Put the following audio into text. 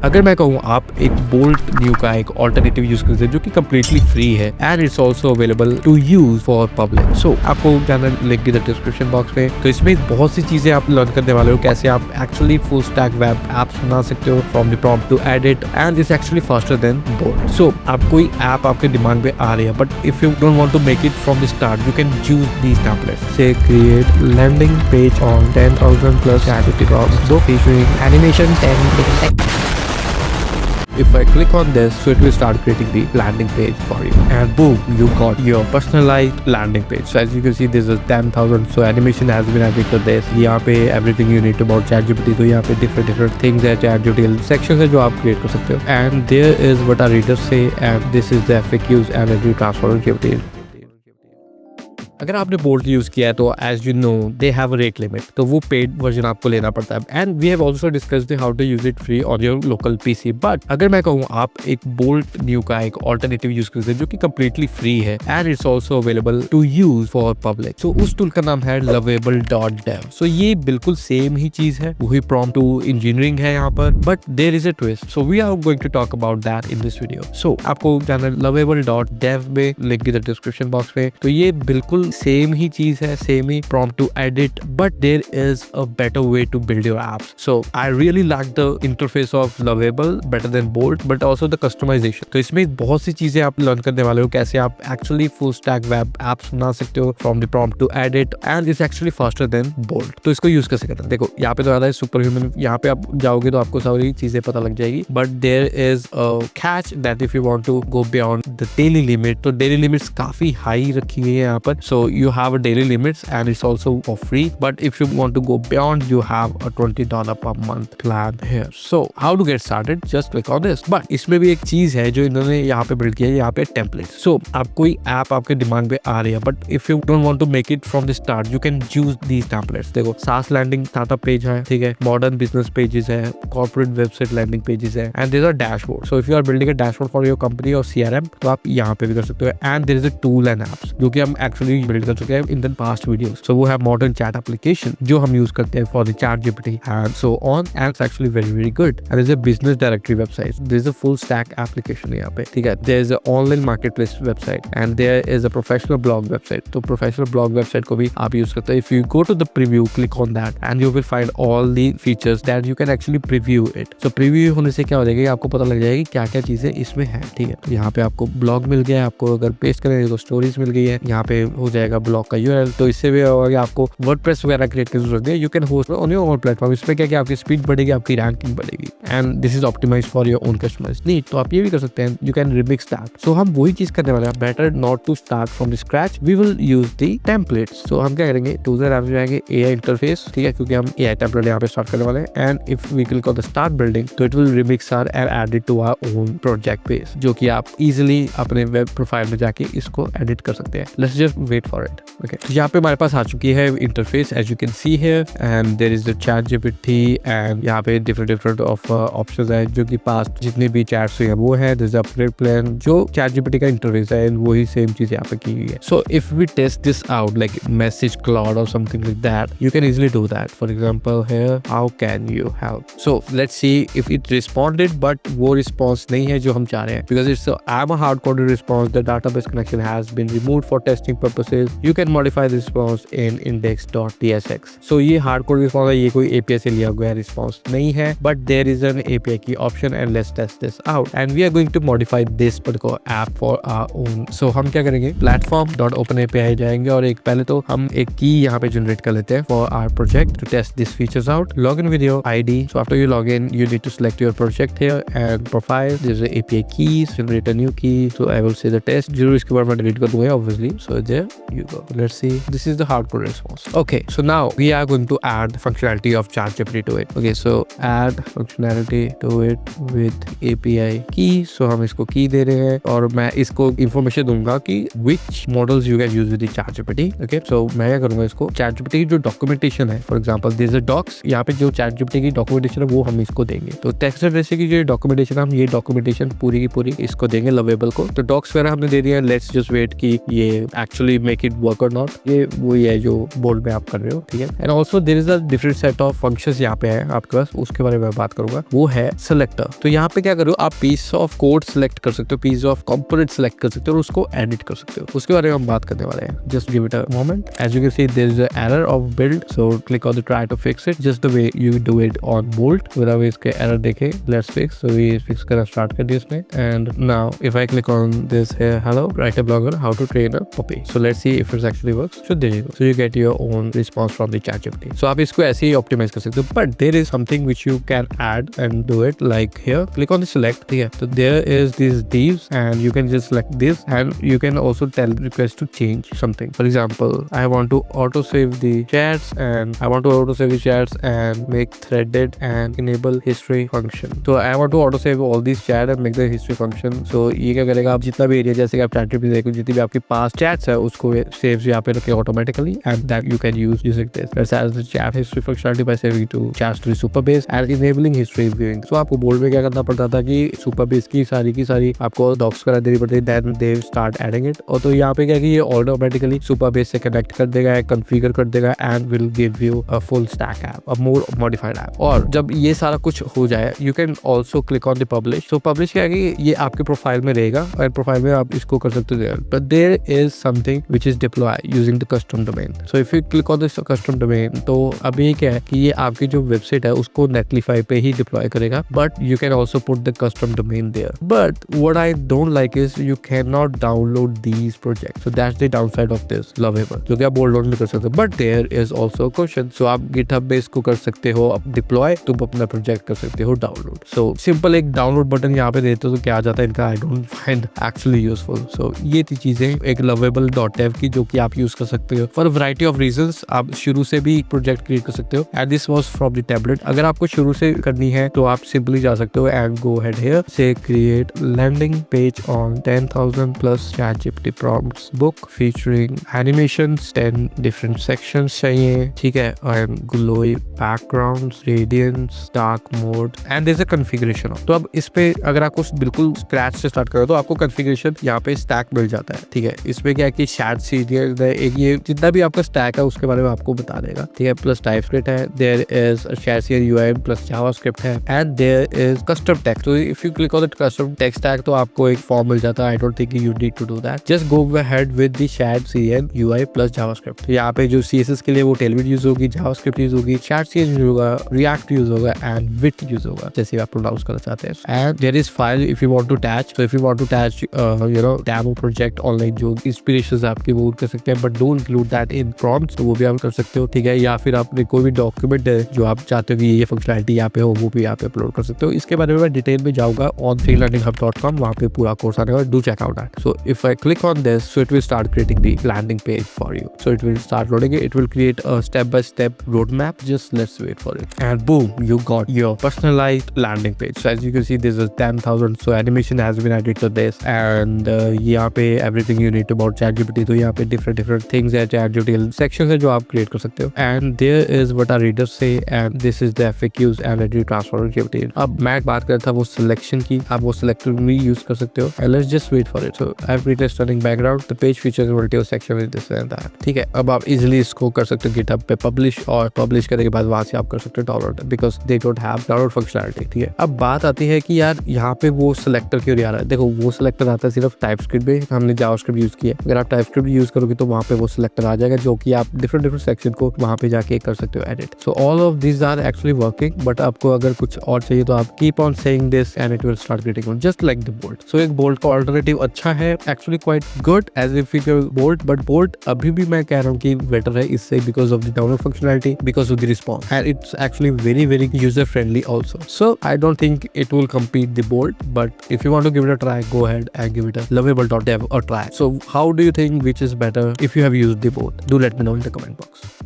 अगर मैं कहूँ आप एक बोल्ट न्यू का एक ऑल्टरनेटिव यूज करते हैं जो कि कम्प्लीटली फ्री है and it's also available to use for public. So आपको जाना लिंक की डिस्क्रिप्शन बॉक्स में। तो इसमें बहुत सी चीजें आप लर्न करने वाले हो, कैसे आप actually full stack web apps बना सकते हो from the prompt to edit and it's actually faster than Bolt. So आप कोई ऐप आपके दिमाग में आ रही है but if you don't want to make it from the start, you can choose these templates. से create landing page on 10,000 plus ChatGPT prompts featuring animation 10 If I click on this, so it will start creating the landing page for you, and boom, you got your personalized landing page. So as you can see, this is 10,000. So animation has been added to this. यहाँ पे everything you need about ChatGPT. तो यहाँ पे different things है, ChatGPT sections है जो आप create कर सकते हो. And there is what our readers say, and this is the FAQs and review transformability. अगर आपने बोल्ट यूज किया है तो as you know they have a rate limit, तो वो पेड वर्जन आपको लेना पड़ता है। And we have also discussed how to use it free on your local PC. But अगर मैं कहूँ आप एक बोल्ट न्यू का एक ऑल्टरनेटिव यूज करते हैं जो कि कम्प्लीटली फ्री है and it's also available to use for public. So उस टूल का नाम है lovable.dev। सो ये बिल्कुल सेम ही चीज है, वही प्रॉम्प्ट टू इंजीनियरिंग है यहाँ पर, but there is a twist. So we are going to talk about that in this video. So आपको जाना lovable.dev में, लिंक की डिस्क्रिप्शन बॉक्स में। तो ये बिल्कुल सेम ही चीज है, same he prompt to edit, but there is a better way to build your apps. So I really like the interface of Lovable better than Bolt, but also the customization. तो इसमें बहुत सी चीजें आप learn करने वाले हो, कैसे आप actually full stack web apps बना सकते हो from the prompt to edit and it's actually faster than Bolt. तो इसको यूज कैसे करना है, देखो यहाँ पे तो आता है सुपर ह्यूमन। यहाँ पे आप जाओगे तो आपको सारी चीजें पता लग जाएगी, but there is a catch that if you want to go beyond the daily limit, तो डेली लिमिट्स काफी हाई रखी हुई है यहाँ पर। So you have a daily limits and it's also for free, but if you want to go beyond, you have a $20 per month plan here. So how to get started, just click on this. But इसमें भी एक चीज है जो इन्होंने यहाँ पे build किया है, यहाँ पे टेम्पलेट। सो आप कोई ऐप आपके दिमाग में आ रही है but if you don't want to make it from the start, you can choose these templates. देखो SaaS लैंडिंग स्टार्टअप पेज है, ठीक है, मॉडर्न बिजनेस पेजेस है, कॉर्पोरेट वेबसाइट लैंडिंग पेजेस है, and there are dashboard. So if you are building a dashboard for your company और CRM, तो आप यहाँ पे भी कर सकते हो। And there is a tool and apps जो कि हम एक्चुअली बिल्ड कर चुके हैं in the past videos. So we have modern chat application जो हम use करते हैं for the ChatGPT and so on, and it's actually very good. And there's a business directory website. There's a full stack application यहाँ पे, ठीक है। There's a online marketplace website and there is a professional blog website. तो professional blog website को भी आप use करते हैं। If you go to the preview, click on that and you will find all the features that you can actually preview it. So preview होने से क्या हो जाएगा, आपको पता लग जाएगी क्या क्या चीजें इसमें है, ठीक है। तो यहाँ पे आपको blog मिल गया है, आपको अगर पेस्ट करेंगे तो स्टोरीज मिल गई है, यहाँ पे हो जाएगा blog का URL। तो इससे भी होगा आपको वर्डप्रेस वगैरह क्रिएट करने की जरूरत है, you can host on your own platform. इसमें क्या क्या आपकी स्पीड बढ़ेगी, आपकी रैंकिंग बढ़ेगी and this is optimised for your own customers need. तो आप ये भी कर सकते हैं, you can remix that. So हम वही चीज करने वाले हैं, better not to start from the scratch, we will use the templates. So हम क्या करेंगे, टूल्स एंड ऐप्स जाएंगे, AI इंटरफेस, ठीक है, क्योंकि हम AI टेम्पलेट यहाँ पे स्टार्ट करने वाले हैं। And if we click on the start building, तो it will remix our and add it to our own project page, जो कि आप इजिली अपने वेब प्रोफाइल में जाके इसको एडिट कर सकते हैं। Let's just wait for it. Okay, यहाँ पे हमारे पास आ चुकी है interface as you can see here, and there is the ChatGPT and यहाँ पे different of options है जो कि past जितने भी chats हुए हैं वो है। There is upgrade plan जो ChatGPT का इंटरफेस है, वही सेम चीज यहाँ पे की हुई है। So if we test this out like message cloud or something like that, you can easily do that. For example here, how can you help? So let's see if it responded, but वो response नहीं है जो हम चाह रहे हैं, because it's I'm a hard-coded response. The database connection has been removed for testing purposes. You can modify the response in index.tsx. So ये hardcode response है, ये कोई API से लिया हुआ response नहीं है, but there is an API key option and let's test this out. And we are going to modify this particular app for our own. So हम क्या करेंगे, platform.openapi जाएंगे और एक पहले तो हम एक की यहाँ पे generate कर लेते हैं for our project to test these features out. Login with your ID. So after you log in, you need to select your project here and profile. There's a API keys, generate a new key. So I will say the test. जरूर इसके बाद मैं delete कर दूंगा obviously. So there you go. Let's see. This is the hardcode response. Okay, so now we are going to add functionality of ChatGPT to it. Okay, so add functionality to it with API key. So हम इसको key दे रहे हैं और मैं इसको information दूंगा कि which models you can use with the ChatGPT. Okay, so मैं क्या करूंगा, इसको ChatGPT की जो documentation है, for example there is a docs, यहाँ पे जो ChatGPT की documentation है वो हम इसको देंगे। तो text जैसे की जो documentation हम ये documentation पूरी की पूरी इसको देंगे lovable को। तो docs वगैरह हमने दे दिया, let's just wait कि ये actually make make it work और नॉट, ये वही है जो बोल्ड में आप कर रहे हो, ठीक है। And also there is a different set of functions यहाँ पे है आपके पास, उसके बारे में बात करूंगा। वो है सिलेक्टर। तो यहाँ पे क्या करो, आप पीस ऑफ कोड सिलेक्ट कर सकते हो, पीस ऑफ कंपोनेंट सिलेक्ट कर सकते हो और उसको एडिट कर सकते हो। उसके बारे में हम बात करने वाले हैं। Just give it a moment. As you can see there is a error of build, so click on the try to fix it just the way you do it on Bolt. बिना वे इसके error देखे, let's fix. सो ये fix करना start कर दिया इसने। And now if I click on this here, hello write a blogger how to train a puppy, so let's see if it actually works. So there you go, so you get your own response from the ChatGPT। So आप इसको ऐसे ही optimize कर सकते हो, but there is something which you can add and do it like here, click on the select, ठीक है। तो there is this divs and you can just select this and you can also tell request to change something. For example, I want to auto save the chats and I want to auto save the chats and make threaded and enable history function. So I want to auto save all these chat and make the history function. So ये क्या करेगा, आप जितना भी area, जैसे कि आप ChatGPT देखो जितनी भी आपकी पास चैट्स है उसको सेव यहाँ पे रखे automatically and that you can use using this. Let's add the chat history functionality by saving to chats to Supabase and enabling history viewing. So आपको बोर्ड में क्या करना पड़ता था कि Supabase की सारी आपको डॉक्स करा देनी पड़ती है, then they start adding it. और तो यहाँ पे क्या कि ये ऑटोमेटिकली Supabase से कनेक्ट कर देगा, कॉन्फ़िगर कर देगा and will give you a full stack app, a more modified app. और जब ये सारा कुछ हो जाए, you can also click on the publish. So publish क्या है कि ये आपके प्रोफाइल में रहेगा और प्रोफाइल में आप इसको कर सकते हो, but there is something which is deploy using the custom domain. So if you click on this custom domain, तो अभी क्या है कि ये आपकी जो वेबसाइट है उसको नेटलीफाई पे ही डिप्लॉय करेगा, but you can also put the custom domain there. But what I don't like is you cannot download these projects, so that's the downside of this Lovable, जो कि आप बोल्ड नहीं कर सकते। but there is also a question, so आप GitHub पे इसको कर सकते हो, आप डिप्लॉय, तुम अपना प्रोजेक्ट कर सकते हो डाउनलोड। so सिंपल एक डाउनलोड बटन यहाँ पे देते हो तो क्या आ जाता है इनका, I don't find actually useful। so ये थी चीजें एक lovable.dev की जो कि आप यूज कर सकते हो for a variety of reasons। आप शुरू से भी प्रोजेक्ट क्रिएट कर सकते हो and this was from the tablet। अगर आपको शुरू से करनी है तो आप सिंपली जा सकते हो and go ahead here, say create landing page on 10,000 plus ChatGPT prompts book featuring animations, 10 different sections चाहिए, ठीक है, and glowy backgrounds, radiance, dark mode and there's a configuration। तो अब इस पे अगर आपको बिल्कुल स्क्रैच से स्टार्ट करो तो आपको कॉन्फ़िगरेशन यहाँ पे स्टैक मिल जाता है, ठीक है। इसमें क्या है कि chat सीरियल एक ये जितना भी आपका स्टैक है उसके बारे में आपको बता देगा, ठीक है। प्लस टाइपस्क्रिप्ट है, there is Chasier UI plus JavaScript है and there is custom text. तो if you click on the custom text tag तो आपको एक फॉर्म मिल जाता है। I don't think you need to do that, just go ahead with the Chasier UI plus JavaScript. तो यहाँ पे जो CSS के लिए वो टेलविट यूज होगी, जावास्क्रिप्ट यूज होगी, Chasier यूज होगा, रिएक्ट यूज होगा एंड विट यूज होगा, जैसे आप प्रोनाउंस करना चाहते हैं। And there is file if you want to attach, तो if you want to attach you know demo project online जो इंस्पिरेशंस आपके वो कर सकते हैं, but don't include that in prompts, तो वो भी आप कर सकते हो, ठीक है। या फिर आपने कोई भी डॉक्यूमेंट है जो आप चाहते हो कि ये फंक्शनैलिटी यहाँ पे हो, वो भी यहाँ पे अपलोड कर सकते हो। इसके बारे में मैं डिटेल में जाऊंगा on freelearninghub.com, वहाँ पे पूरा कोर्स आने वाला, do check out that। So if I click on this, so it will start creating the landing page for you। So it will start loading it, it will create a step-by-step roadmap, just let's wait for it। And boom, you got your personalized landing page। So as you can see, this is 10,000, so animation has been added to this and यहाँ पे everything you need about ChatGPT, तो यहाँ पे different things है, ChatGPT sections है जो आप create कर सकते हो। And there is what our readers say and this is the FAQs and ready transfer GPT। अब मैं बात कर रहा था वो सिलेक्शन की, आप वो सिलेक्टर भी यूज कर सकते हो। And let's just wait for it। So I have created a stunning background, the page features multiple section with this and that, ठीक है। अब आप इजिली इसको कर सकते हो GitHub पे पब्लिश, और पब्लिश करने के बाद वहां से आप कर सकते हो download, because they don't have download functionality, ठीक है। अब बात आती है कि यार यहाँ पे वो सिलेक्टर क्यों नहीं आ रहा है। देखो वो सिलेक्टर आता है सिर्फ टाइपस्क्रिप्ट में, हमने जावास्क्रिप्ट यूज किया। अगर आप टाइपस्क्रिप्ट यूज करोगे तो वहाँ पे वो सिलेक्टर आ जाएगा जो कि आप डिफरेंट सेक्शन को वहाँ पे जाके कर सकते हो edit. So all of this are actually working, but आपको अगर कुछ और चाहिए तो आप keep on saying this and it will start creating just like the Bolt. So एक बोल्ट का ऑल्टरनेटिव अच्छा है, actually quite good as if it Bolt, but Bolt अभी भी मैं कह रहा हूँ कि बेटर है इससे because of the download functionality, because of the response and it's actually very user friendly also। So I don't think it will compete the bolt, but if you want to give it a try, go ahead and give it a lovable.dev a try। So how do you think which is better if you have used the both? Do let me know in the comment box।